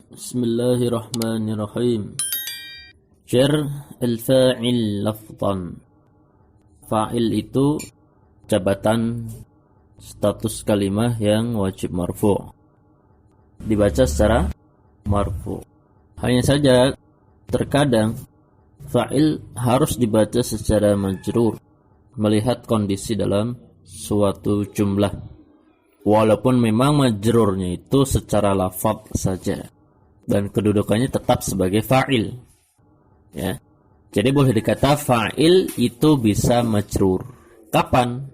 Bismillahirrahmanirrahim. Jar al-fa'il lafzan. Fa'il itu jabatan status kalimah yang wajib marfu'. Dibaca secara marfu'. Hanya saja terkadang fa'il harus dibaca secara majrur melihat kondisi dalam suatu jumlah. Walaupun memang majrurnya itu secara lafaz saja dan kedudukannya tetap sebagai fa'il. Ya. Jadi boleh dikata fa'il itu bisa majrur. Kapan?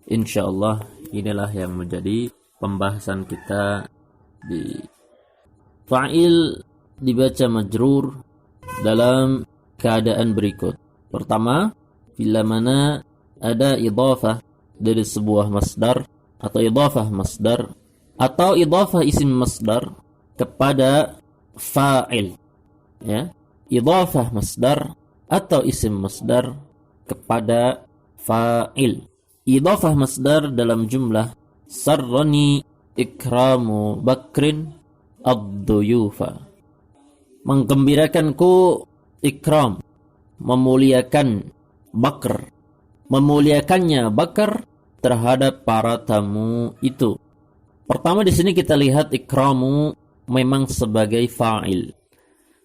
Insyaallah inilah yang menjadi pembahasan kita di fa'il dibaca majrur dalam keadaan berikut. Pertama, bila mana ada idhafah dari sebuah masdar atau idhafah masdar atau idhafah isim masdar kepada fa'il, ya, idhafah masdar atau isim masdar kepada fa'il. Idhafah masdar dalam jumlah sarrani ikramu bakrin ad-duyufa, menggembirakanku ikram, memuliakan Bakr, memuliakannya Bakar terhadap para tamu itu. Pertama di sini kita lihat ikramu memang sebagai fa'il.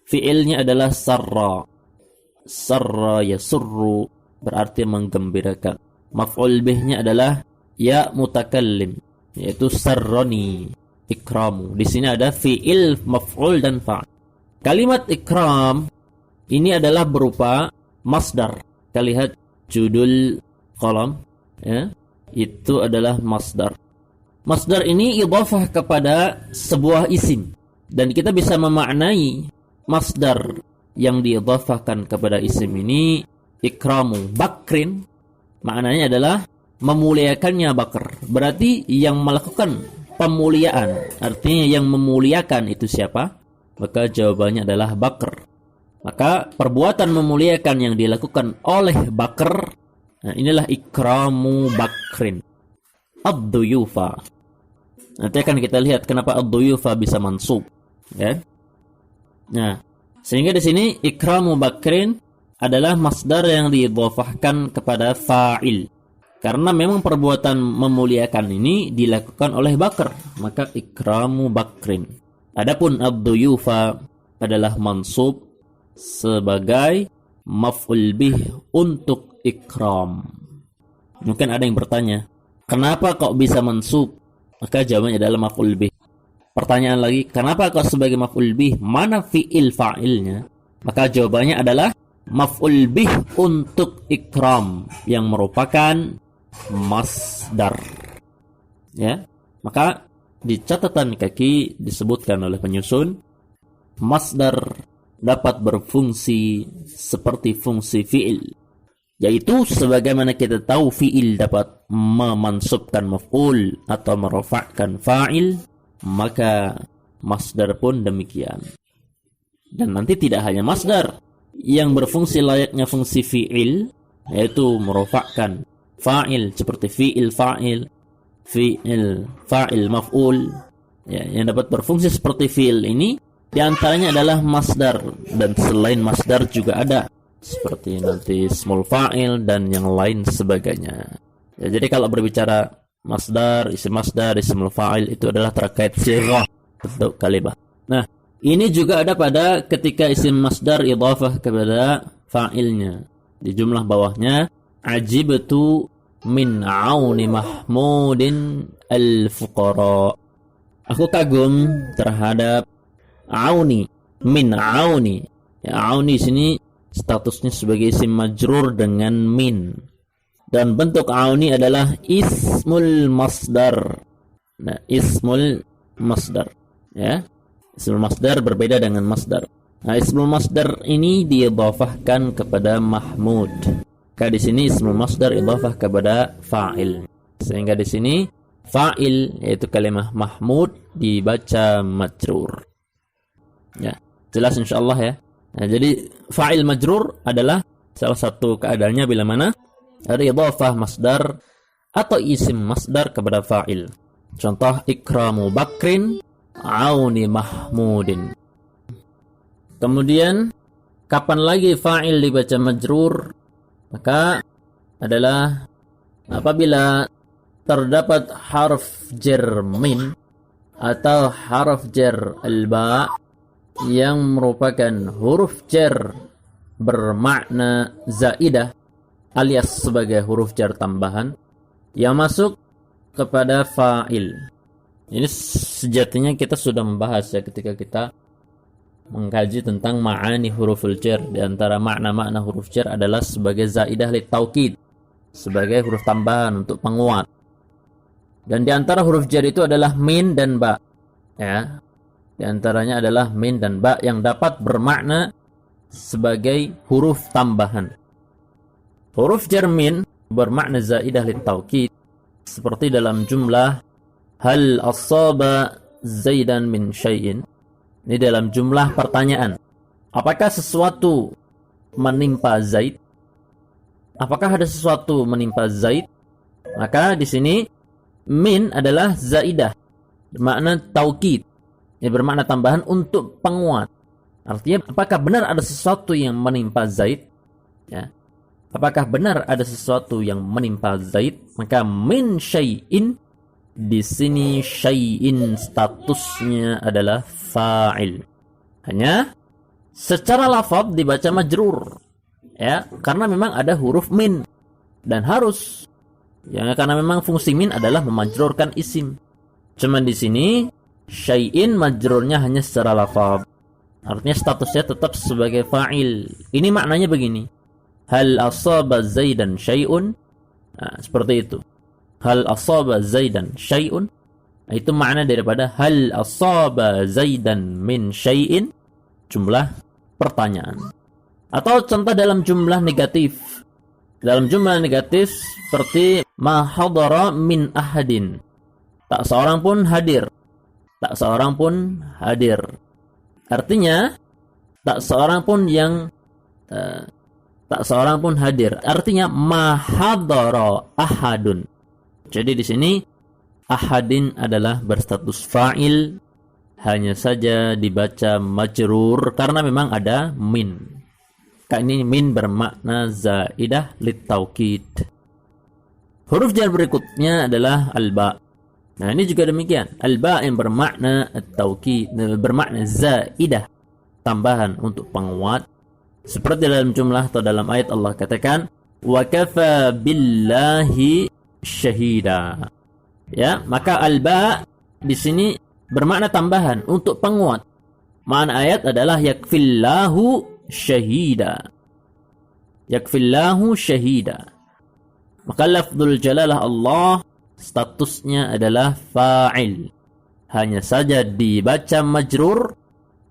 Fi'ilnya adalah sarra. Sarra yasurru berarti menggembirakan. Maf'ul bihnya adalah ya mutakallim, yaitu sarrani ikramu. Di sini ada fi'il, maf'ul dan fa'il. Kalimat ikram ini adalah berupa masdar. Kita lihat judul kolom, ya. Itu adalah masdar. Masdar ini idhafah kepada sebuah isim, dan kita bisa memaknai masdar yang diidhafahkan kepada isim ini ikramu bakrin, maknanya adalah memuliakannya Bakar. Berarti yang melakukan pemuliaan, artinya yang memuliakan itu siapa? Maka jawabannya adalah Bakar. Maka perbuatan memuliakan yang dilakukan oleh Bakar, nah inilah ikramu bakrin ad-duyufa. Nanti akan kita lihat kenapa ad-duyufa bisa mansub, ya. Nah, sehingga di sini ikramu bakrin adalah masdar yang diidhafahkan kepada fa'il. Karena memang perbuatan memuliakan ini dilakukan oleh Bakar, maka ikramu bakrin. Adapun ad-duyufa adalah mansub sebagai maf'ul bih untuk ikram. Mungkin ada yang bertanya, kenapa kok bisa mansub? Maka jawabannya adalah maf'ul bih. Pertanyaan lagi, kenapa kok sebagai maf'ul bih? Mana fi'il fa'ilnya? Maka jawabannya adalah maf'ul bih untuk ikram yang merupakan masdar. Ya. Maka di catatan kaki disebutkan oleh penyusun, masdar dapat berfungsi seperti fungsi fi'il, yaitu sebagaimana kita tahu fi'il dapat memansubkan maf'ul atau merafa'kan fa'il, maka masdar pun demikian. Dan nanti tidak hanya masdar yang berfungsi layaknya fungsi fi'il, yaitu merafa'kan fa'il seperti fi'il fa'il, fi'il fa'il maf'ul, ya, yang dapat berfungsi seperti fi'il ini di antaranya adalah masdar, dan selain masdar juga ada seperti nanti ismul fa'il dan yang lain sebagainya. Ya, jadi kalau berbicara masdar, ismul fa'il itu adalah terkait sirah bentuk kalimah. Nah, ini juga ada pada ketika isim masdar idhafah kepada fa'ilnya. Di jumlah bawahnya ajibtu min auni mahmudin al-fuqara. Aku kagum terhadap auni, min auni. Ya, auni sini statusnya sebagai isim majrur dengan min. Dan bentuk auni adalah ismul masdar. Nah, ismul masdar, ya. Ismul masdar berbeda dengan masdar. Nah, ismul masdar ini diidhafahkan kepada mahmud. Maka di sini ismul masdar idhafah kepada fa'il. Sehingga di sini fa'il yaitu kalimah mahmud dibaca majrur. Ya, jelas insyaallah ya. Nah, jadi fa'il majrur adalah salah satu keadaannya bila mana ada idhafah masdar atau isim masdar kepada fa'il. Contoh ikramu bakrin auni mahmudin. Kemudian kapan lagi fa'il dibaca majrur? Maka adalah apabila terdapat harf jar min atau harf jar al-ba yang merupakan huruf jar bermakna zaidah alias sebagai huruf jar tambahan yang masuk kepada fa'il. Ini sejatinya kita sudah membahas ya ketika kita mengkaji tentang ma'ani huruful jar. Di antara makna-makna huruf jar adalah sebagai zaidah li taukid, sebagai huruf tambahan untuk penguat. Dan di antara huruf jar itu adalah min dan ba. Ya. Di antaranya adalah min dan ba yang dapat bermakna sebagai huruf tambahan. Huruf jar min bermakna zaidah li taukid seperti dalam jumlah hal asaba zaidan min syai'in. Ini dalam jumlah pertanyaan. Apakah sesuatu menimpa Zaid? Apakah ada sesuatu menimpa Zaid? Maka di sini min adalah zaidah, bermakna taukid. Ini bermakna tambahan untuk penguat. Artinya apakah benar ada sesuatu yang menimpa Zaid? Ya. Apakah benar ada sesuatu yang menimpa Zaid? Maka min syai'in, di sini syai'in statusnya adalah fa'il. Hanya secara lafaz dibaca majrur. Ya, karena memang ada huruf min dan harus. Ya, karena memang fungsi min adalah memajrurkan isim. Cuman di sini syai'in majrurnya hanya secara lafaz. Artinya statusnya tetap sebagai fa'il. Ini maknanya begini. Hal asaba zaidan syai'un. Nah, seperti itu. Hal asaba zaidan syai'un. Itu makna daripada hal asaba zaidan min syai'in, jumlah pertanyaan. Atau contoh dalam jumlah negatif. Dalam jumlah negatif seperti ma hadara min ahadin. Tak seorang pun hadir. Tak seorang pun hadir. Artinya tak seorang pun yang tak seorang pun hadir. Artinya ma hadara ahadun. Jadi di sini ahadin adalah berstatus fa'il, hanya saja dibaca majrur karena memang ada min. Ini min bermakna zaidah litaukid. Huruf jar berikutnya adalah al-ba. Nah, ini juga demikian. Al-ba yang bermakna at-taukid, bermakna zaidah, tambahan untuk penguat. Seperti dalam jumlah atau dalam ayat Allah katakan, wa kafa billahi syahida. Ya, maka al-ba di sini bermakna tambahan untuk penguat. Makna ayat adalah yakfillahu syahida. Yakfillahu syahida. Maka lafzul jalalah Allah statusnya adalah fa'il. Hanya saja dibaca majrur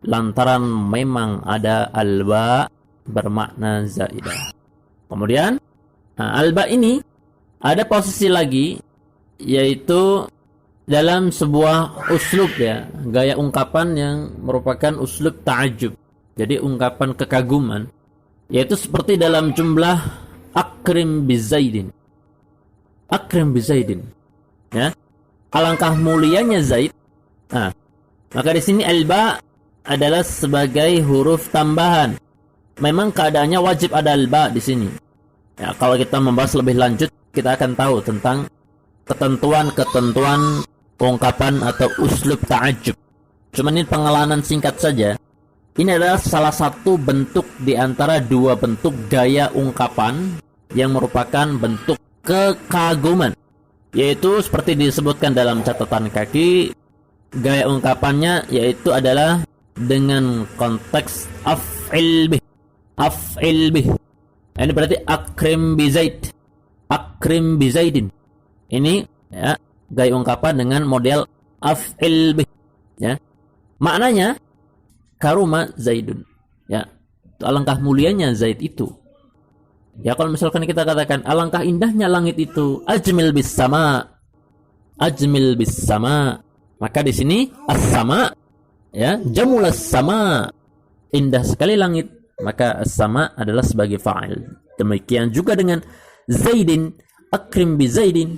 lantaran memang ada al-ba bermakna zaidah. Kemudian al-ba ini ada posisi lagi, yaitu dalam sebuah uslub ya, gaya ungkapan yang merupakan uslub ta'ajub. Jadi ungkapan kekaguman, yaitu seperti dalam jumlah akrim bizaidin. Akrim bizaidin. Ya. Alangkah mulianya Zaid. Nah, maka di sini al-ba adalah sebagai huruf tambahan. Memang keadaannya wajib ada al-ba di sini. Ya, kalau kita membahas lebih lanjut, kita akan tahu tentang ketentuan-ketentuan ungkapan atau uslub ta'ajub. Cuman ini pengalaman singkat saja. Ini adalah salah satu bentuk di antara dua bentuk gaya ungkapan yang merupakan bentuk kekaguman. Yaitu seperti disebutkan dalam catatan kaki, gaya ungkapannya yaitu adalah dengan konteks af'il bih. Af'il bih. Ini berarti akrim bi Zaid. Akrim bi Zaidin. Ini ya, gaya ungkapan dengan model af'il bih. Ya. Maknanya karuma Zaidun. Ya. Alangkah mulianya Zaid itu. Ya, kalau misalkan kita katakan alangkah indahnya langit itu, ajmil bis sama. Ajmil bis sama. Maka di sini as-sama ya, jamul as-sama. Indah sekali langit. Maka as-sama adalah sebagai fa'il. Demikian juga dengan Zaidin, akrim bi Zaidin.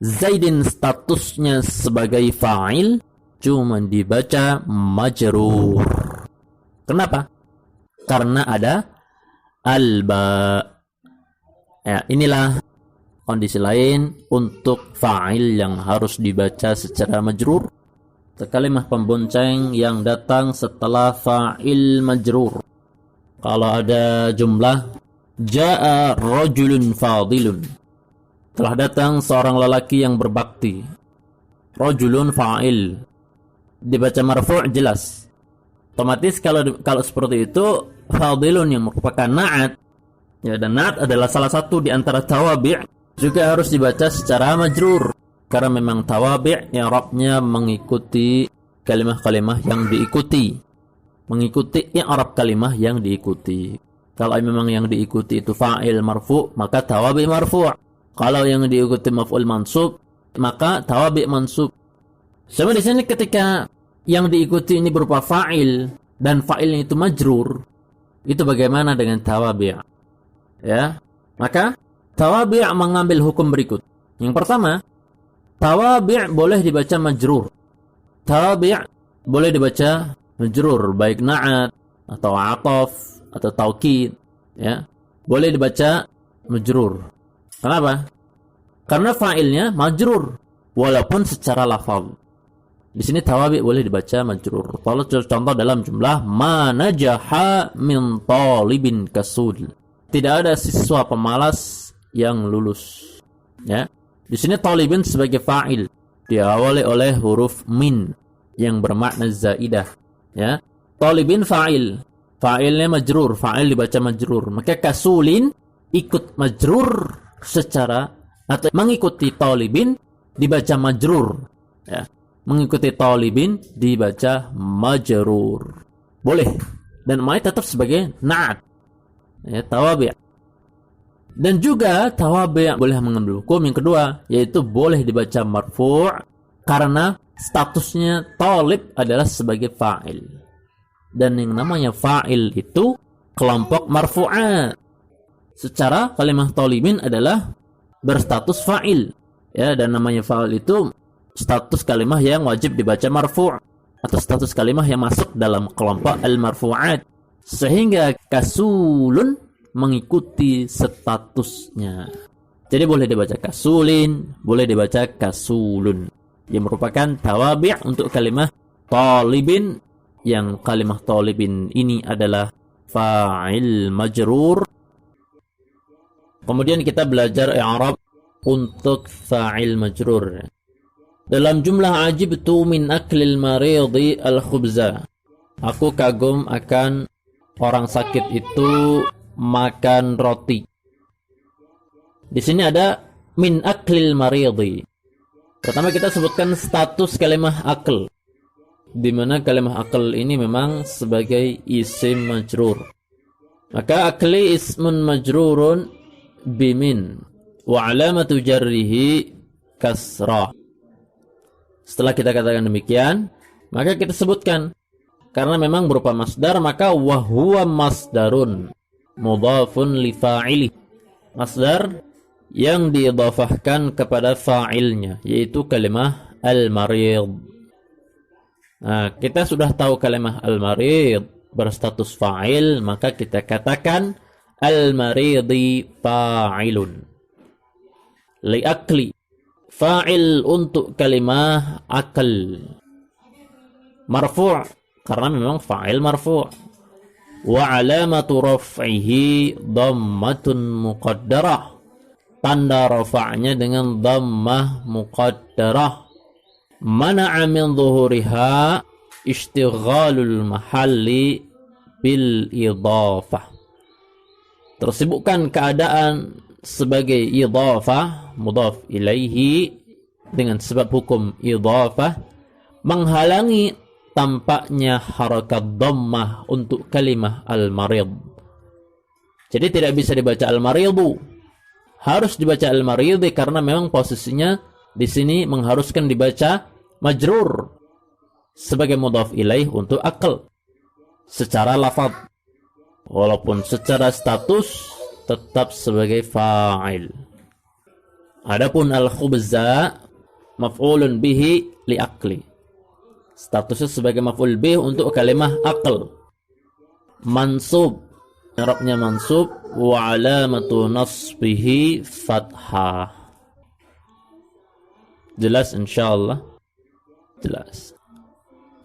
Zaidin statusnya sebagai fa'il, cuma dibaca majrur. Kenapa? Karena ada al-ba. Ya, inilah kondisi lain untuk fa'il yang harus dibaca secara majrur. Kalimah pembonceng yang datang setelah fa'il majrur. Kalau ada jumlah Ja'a rajulun fadilun, telah datang seorang lelaki yang berbakti. Rajulun fa'il, dibaca marfu' jelas. Otomatis kalau seperti itu, fadilun yang merupakan na'at, ya, dan na'at adalah salah satu di antara tawabi' juga harus dibaca secara majrur, karena memang tawabi' i'rabnya mengikuti kalimah-kalimah yang diikuti, mengikuti i'rab kalimah yang diikuti. Kalau memang yang diikuti itu fa'il marfu', maka tawabi' marfu'. Kalau yang diikuti maf'ul mansub, maka tawabi' mansub. Sama di sini ketika yang diikuti ini berupa fa'il dan fa'ilnya itu majrur, itu bagaimana dengan tawabi'? Ya, maka tawabi' mengambil hukum berikut. Yang pertama, tawabi' boleh dibaca majrur. Tawabi' boleh dibaca majrur, baik na'at atau ataf atau taukid, ya, boleh dibaca majrur. Kenapa? Karena fa'ilnya majrur walaupun secara lafaz. Di sini tawabi boleh dibaca majrur. Kalau contoh dalam jumlah ma najaha min talibin kasul, tidak ada siswa pemalas yang lulus. Ya, di sini talibin sebagai fa'il diawali oleh huruf min yang bermakna zaidah. Ya, talibin fa'il, fa'ilnya majrur, fa'il dibaca majrur. Maka kasulin ikut majrur secara atau mengikuti talibin dibaca majrur. Ya, mengikuti talibin dibaca majrur. Boleh. Dan mai tetap sebagai na'at. Ya, tawabi'. Dan juga tawabi' boleh mengambil hukum yang kedua, yaitu boleh dibaca marfu' karena statusnya talib adalah sebagai fa'il. Dan yang namanya fa'il itu kelompok marfu'at. Secara kalimah talibin adalah berstatus fa'il. Ya, dan namanya fa'il itu status kalimah yang wajib dibaca marfu' atau status kalimah yang masuk dalam kelompok al-marfu'at. Sehingga kasulun mengikuti statusnya. Jadi boleh dibaca kasulin, boleh dibaca kasulun. Yang merupakan tawabi' untuk kalimah talibin, yang kalimah talibin ini adalah fa'il majrur. Kemudian kita belajar i'rab untuk fa'il majrur. Dalam jumlah ajibtu min aklil maridi al-khubza, aku kagum akan orang sakit itu makan roti. Di sini ada min aklil maridi. Pertama kita sebutkan status kalimah akl, di mana kalimah akal ini memang sebagai isim majrur. Maka akli ismun majrurun bimin wa alamatu jarrihi kasrah. Setelah kita katakan demikian, maka kita sebutkan karena memang berupa masdar, maka wa huwa masdarun mudhafun li fa'ili. Masdar yang diidhafahkan kepada fa'ilnya, yaitu kalimah al-marid. Nah, kita sudah tahu kalimah al-marid berstatus fa'il, maka kita katakan al-maridi fa'ilun. Li'akli, fa'il untuk kalimah akal. Marfu' karena memang fa'il marfu'. Wa alamatu raf'ihi dhammatun muqaddarah. Tanda rafa'nya dengan dhammah muqaddarah. Mana'a min zuhuriha istighalul mahalli bil idhafah. Tersibukkan keadaan sebagai idhafah, mudhaf ilaihi, dengan sebab hukum idhafah, menghalangi tampaknya harakat dhammah untuk kalimah al-marid. Jadi tidak bisa dibaca al-maridu, harus dibaca al-maridi karena memang posisinya di sini mengharuskan dibaca majrur sebagai mudhaf ilaih untuk akal secara lafaz, walaupun secara status tetap sebagai fa'il. Adapun al-khubza maf'ulun bihi li akli, statusnya sebagai maf'ul bih untuk kalimah akal. mansub. I'rabnya mansub wa alamatu nasbihi fathah. Jelas insyaallah? Jelas.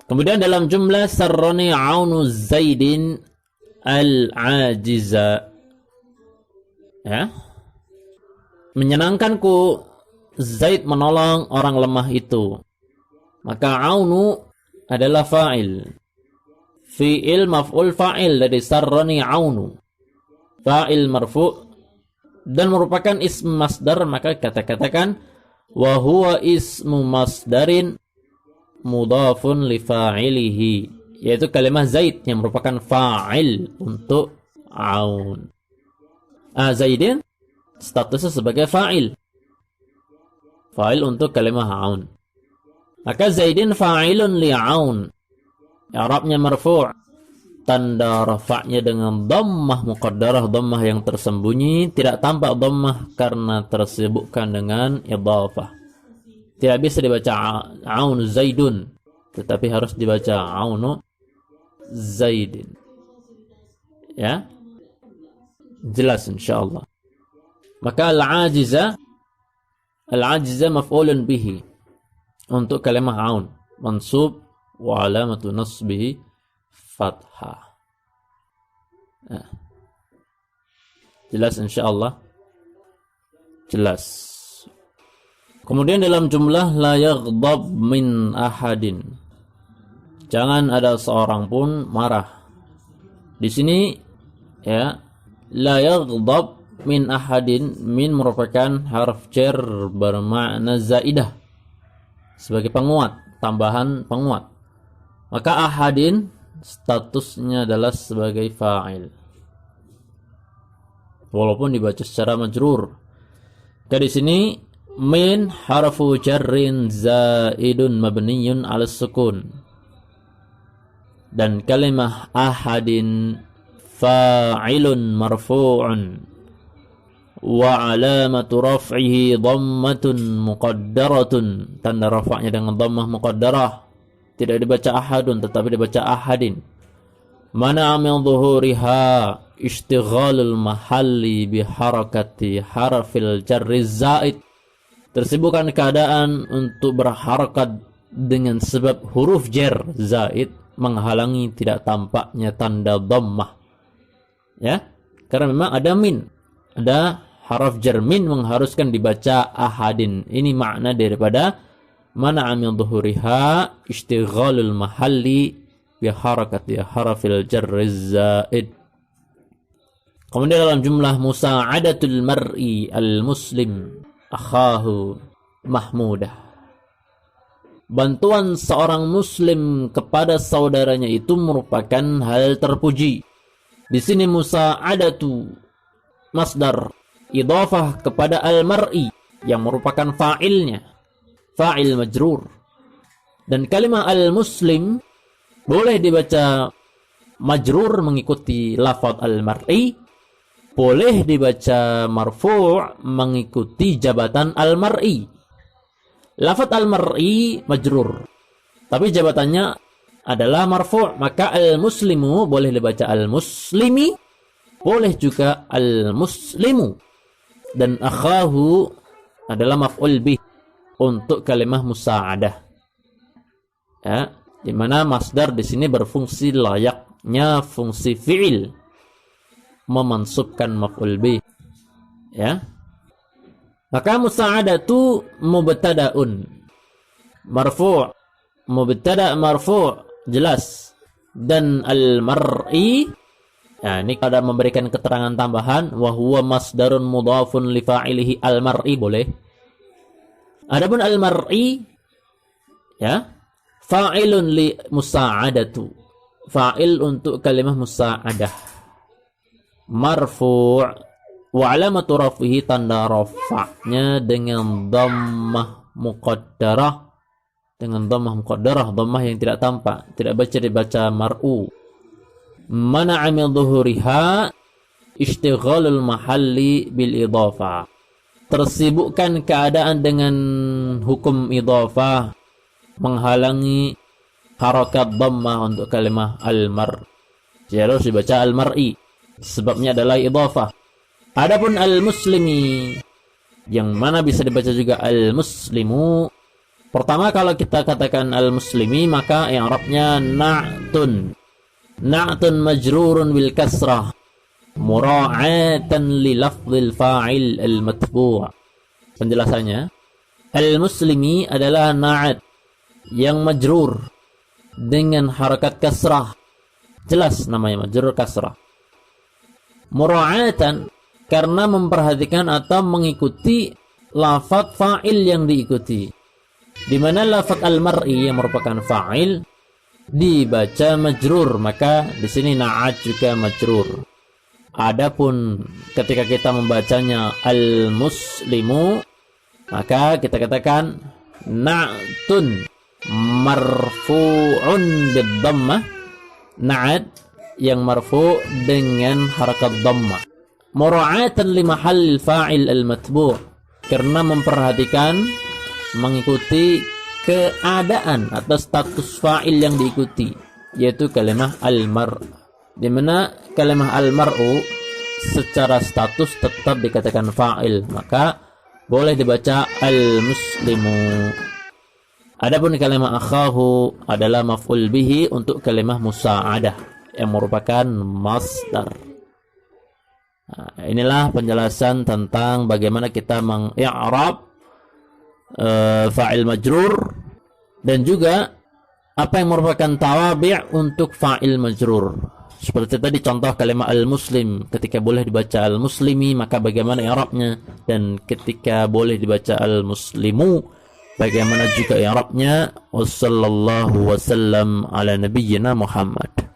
Kemudian dalam jumlah sarrani aunu Zaidin al-ajiza. Ya. Menyenangkanku Zaid menolong orang lemah itu. Maka aunu adalah fa'il. Fi'il maf'ul fa'il dari sarrani aunu. Fa'il marfu' dan merupakan ism masdar, maka kata-katakan wa huwa ismu masdarin mudhafun li fa'ilihi, yaitu kalimat Zaid yang merupakan fa'il untuk aun. Zaidin statusnya sebagai fa'il. Fa'il untuk kalimat aun. Maka Zaidin fa'ilun li aun. I'rabnya marfu', tanda rafa'nya dengan dhammah muqaddarah, dhammah yang tersembunyi, tidak tampak dhammah karena tersibukkan dengan idhafah. Tidak bisa dibaca aun Zaidun, tetapi harus dibaca aunu Zaidin. Ya? Jelas insyaallah. Maka al-ajiza maf'ulun bihi untuk kalimah aun, mansub wa alamatu nasbihi fathah. Jelas insyaallah? Jelas. Kemudian dalam jumlah la yaghdab min ahadin. Jangan ada seorang pun marah. Di sini ya, la yaghdab min ahadin, min merupakan harf jar bermakna zaidah sebagai penguat, tambahan penguat. Maka ahadin statusnya adalah sebagai fa'il, walaupun dibaca secara majrur. Di sini min harfu jarrin zaidun mabniyun 'ala sukun, dan kalimah ahadin fa'ilun marfu'un wa 'alamatu raf'ihi dhammatun muqaddaratun, tanda rafa'nya dengan dhammah muqaddarah. Tidak dibaca ahadun tetapi dibaca ahadin. Mana min dhuhuriha ishtighalul mahalli bi harakati harfil jarri zaid. Tersibukkan keadaan untuk berharakat dengan sebab huruf jar zaid menghalangi tidak tampaknya tanda dhammah. Ya, karena memang ada min, ada haraf jar min mengharuskan dibaca ahadin. Ini makna daripada mana min dhuhuriha ishtighalul mahalli bi harakati harfil jarri zaid. Kemudian dalam jumlah musa'adatul mar'i al-muslim akhahu mahmudah, bantuan seorang muslim kepada saudaranya itu merupakan hal terpuji. Di sini musa'adatu masdar idhafah kepada al-mar'i yang merupakan fa'ilnya, fa'il majrur. Dan kalimat al-muslim boleh dibaca majrur mengikuti lafaz al-mar'i, boleh dibaca marfu' mengikuti jabatan al-mar'i. Lafaz al-mar'i majrur, tapi jabatannya adalah marfu', maka al-muslimu boleh dibaca al-muslimi, boleh juga al-muslimu. Dan akhahu adalah maf'ul bih untuk kalimah musa'adah. Ya, di mana masdar di sini berfungsi layaknya fungsi fi'il, memansubkan maf'ul bih. Ya. Maka musa'adatu mubtada'un marfu', mubtada' marfu' jelas. Dan al-mar'i, ya, ini ada memberikan keterangan tambahan, wa huwa masdarun mudhafun li fa'ilihi al-mar'i, boleh. Adapun al-mar'i, ya, fa'ilun li musa'adatu, fa'il untuk kalimah musa'adah, marfu' wa alamatu rafihi, tanda rafa'nya dengan dhammah muqaddarah, dengan dhammah muqaddarah, dhammah yang tidak tampak, tidak dibaca mar'u. Mana'a min dhuhuriha ishtighalul mahalli bil idhafah, tersibukkan keadaan dengan hukum idhafah, menghalangi harakat dhammah untuk kalimah al-mar. Jadi harus dibaca al-mar'i. Sebabnya adalah idhafah. Adapun al-muslimi, yang mana bisa dibaca juga al-muslimu. Pertama kalau kita katakan al-muslimi, maka i'rabnya na'tun. Na'tun majrurun bil kasrah. Mura'atan li lafzil fa'il al-matbu'. Penjelasannya, al-muslimi adalah na'at yang majrur dengan harakat kasrah. Jelas namanya majrur kasrah. Mura'atan karena memperhatikan atau mengikuti lafaz fa'il yang diikuti. Di mana lafaz al-mar'i yang merupakan fa'il dibaca majrur, maka di sini na'at juga majrur. Adapun ketika kita membacanya al-muslimu, maka kita katakan na'tun marfu'un bid-dhammah, na'at yang marfu' dengan harakat dhammah. Mura'atan li mahall fa'il al-matbu', karena memperhatikan, mengikuti keadaan atau status fa'il yang diikuti, yaitu kalimah al-mar'. Di mana kalimah al-mar'u secara status tetap dikatakan fa'il, maka boleh dibaca al-muslimu. Adapun kalimah akhahu adalah maf'ul bihi untuk kalimah musa'adah yang merupakan masdar. Nah, inilah penjelasan tentang bagaimana kita meng-i'rab fa'il majrur, dan juga apa yang merupakan tawabi' untuk fa'il majrur. Seperti tadi contoh kalimat al-muslim, ketika boleh dibaca al-muslimi maka bagaimana i'rabnya, dan ketika boleh dibaca al-muslimu bagaimana juga i'rabnya. Wassallallahu wasallam ala nabiyyina Muhammad.